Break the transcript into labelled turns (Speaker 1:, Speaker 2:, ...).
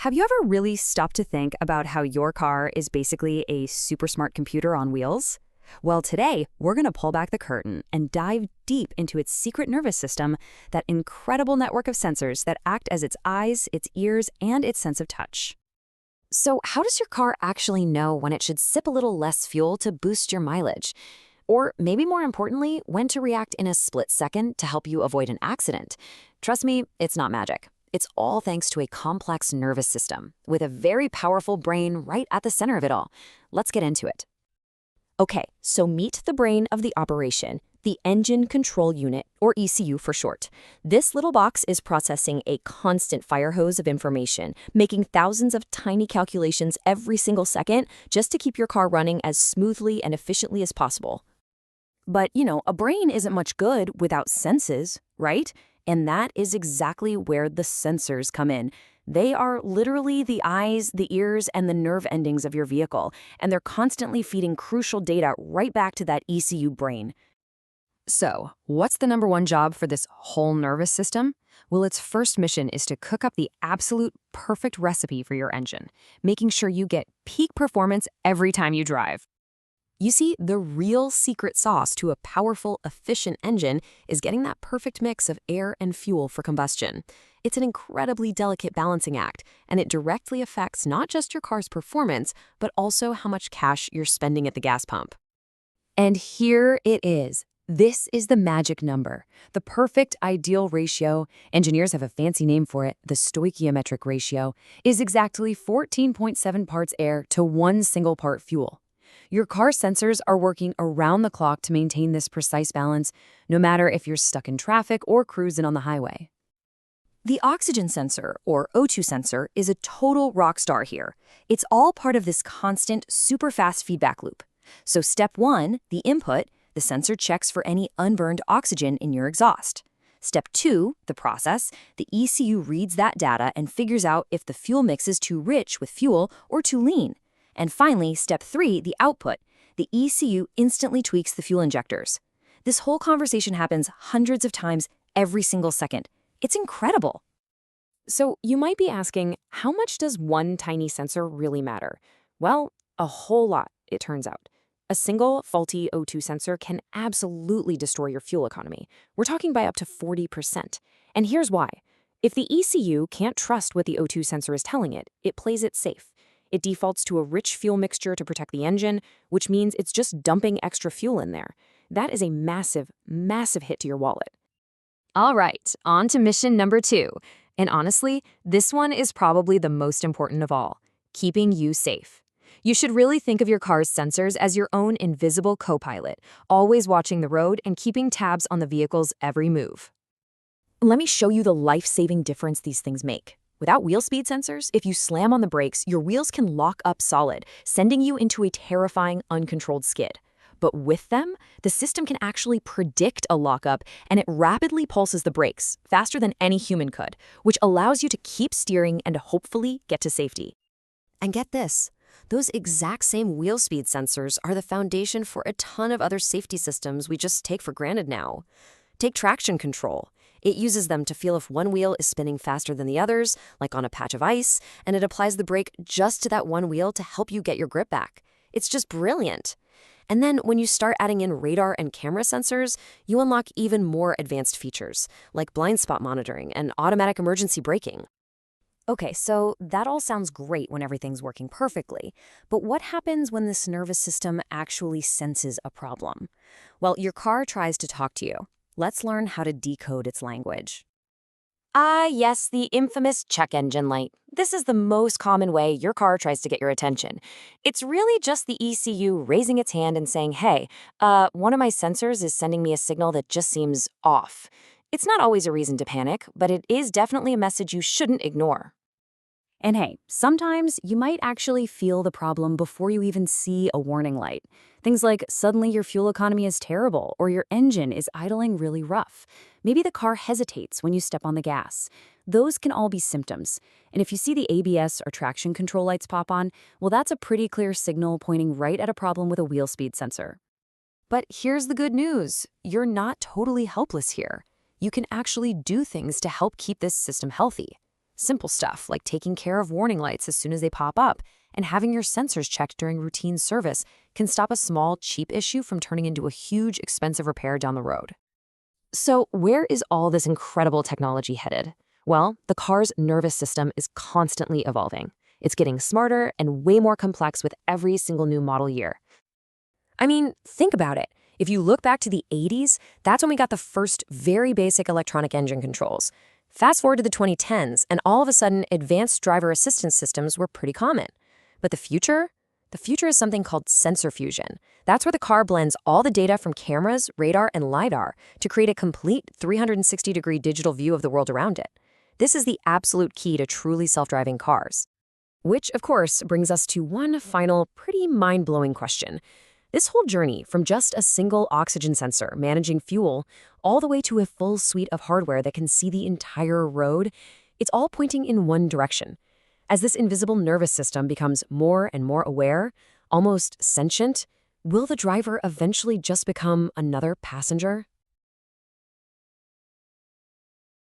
Speaker 1: Have you ever really stopped to think about how your car is basically a super smart computer on wheels? Well, today, we're going to pull back the curtain and dive deep into its secret nervous system, that incredible network of sensors that act as its eyes, its ears, and its sense of touch. So, how does your car actually know when it should sip a little less fuel to boost your mileage? Or maybe more importantly, when to react in a split second to help you avoid an accident? Trust me, it's not magic. It's all thanks to a complex nervous system with a very powerful brain right at the center of it all. Let's get into it. Okay, so meet the brain of the operation, the Engine Control Unit, or ECU for short. This little box is processing a constant fire hose of information, making thousands of tiny calculations every single second just to keep your car running as smoothly and efficiently as possible. But, a brain isn't much good without senses, right? And that is exactly where the sensors come in. They are literally the eyes, the ears, and the nerve endings of your vehicle, and they're constantly feeding crucial data right back to that ECU brain. So, what's the number one job for this whole nervous system? Well, its first mission is to cook up the absolute perfect recipe for your engine, making sure you get peak performance every time you drive. You see, the real secret sauce to a powerful, efficient engine is getting that perfect mix of air and fuel for combustion. It's an incredibly delicate balancing act, and it directly affects not just your car's performance, but also how much cash you're spending at the gas pump. And here it is. This is the magic number, the perfect ideal ratio. Engineers have a fancy name for it. The stoichiometric ratio is exactly 14.7 parts air to one single part fuel. Your car sensors are working around the clock to maintain this precise balance, no matter if you're stuck in traffic or cruising on the highway. The oxygen sensor, or O2 sensor, is a total rock star here. It's all part of this constant, super fast feedback loop. So step 1, the input, the sensor checks for any unburned oxygen in your exhaust. Step 2, the process, the ECU reads that data and figures out if the fuel mix is too rich with fuel or too lean. And finally, step 3, the output. The ECU instantly tweaks the fuel injectors. This whole conversation happens hundreds of times every single second. It's incredible. So you might be asking, how much does one tiny sensor really matter? Well, a whole lot, it turns out. A single faulty O2 sensor can absolutely destroy your fuel economy. We're talking by up to 40%. And here's why. If the ECU can't trust what the O2 sensor is telling it, it plays it safe. It defaults to a rich fuel mixture to protect the engine, which means it's just dumping extra fuel in there. That is a massive, massive hit to your wallet. All right, on to mission number 2. And honestly, this one is probably the most important of all, keeping you safe. You should really think of your car's sensors as your own invisible co-pilot, always watching the road and keeping tabs on the vehicle's every move. Let me show you the life-saving difference these things make. Without wheel speed sensors, if you slam on the brakes, your wheels can lock up solid, sending you into a terrifying, uncontrolled skid. But with them, the system can actually predict a lockup, and it rapidly pulses the brakes, faster than any human could, which allows you to keep steering and hopefully get to safety. And get this, those exact same wheel speed sensors are the foundation for a ton of other safety systems we just take for granted now. Take traction control. It uses them to feel if one wheel is spinning faster than the others, like on a patch of ice, and it applies the brake just to that one wheel to help you get your grip back. It's just brilliant. And then when you start adding in radar and camera sensors, you unlock even more advanced features, like blind spot monitoring and automatic emergency braking. Okay, so that all sounds great when everything's working perfectly, but what happens when this nervous system actually senses a problem? Well, your car tries to talk to you. Let's learn how to decode its language. Ah, yes, the infamous check engine light. This is the most common way your car tries to get your attention. It's really just the ECU raising its hand and saying, hey, one of my sensors is sending me a signal that just seems off. It's not always a reason to panic, but it is definitely a message you shouldn't ignore. And hey, sometimes you might actually feel the problem before you even see a warning light. Things like suddenly your fuel economy is terrible or your engine is idling really rough. Maybe the car hesitates when you step on the gas. Those can all be symptoms. And if you see the ABS or traction control lights pop on, well, that's a pretty clear signal pointing right at a problem with a wheel speed sensor. But here's the good news. You're not totally helpless here. You can actually do things to help keep this system healthy. Simple stuff like taking care of warning lights as soon as they pop up and having your sensors checked during routine service can stop a small, cheap issue from turning into a huge, expensive repair down the road. So, where is all this incredible technology headed? Well, the car's nervous system is constantly evolving. It's getting smarter and way more complex with every single new model year. I mean, think about it. If you look back to the 80s, that's when we got the first very basic electronic engine controls. Fast forward to the 2010s, and all of a sudden, advanced driver assistance systems were pretty common. But the future? The future is something called sensor fusion. That's where the car blends all the data from cameras, radar, and LiDAR to create a complete 360-degree digital view of the world around it. This is the absolute key to truly self-driving cars. Which, of course, brings us to one final, pretty mind-blowing question. This whole journey, from just a single oxygen sensor managing fuel, all the way to a full suite of hardware that can see the entire road, it's all pointing in one direction. As this invisible nervous system becomes more and more aware, almost sentient, will the driver eventually just become another passenger?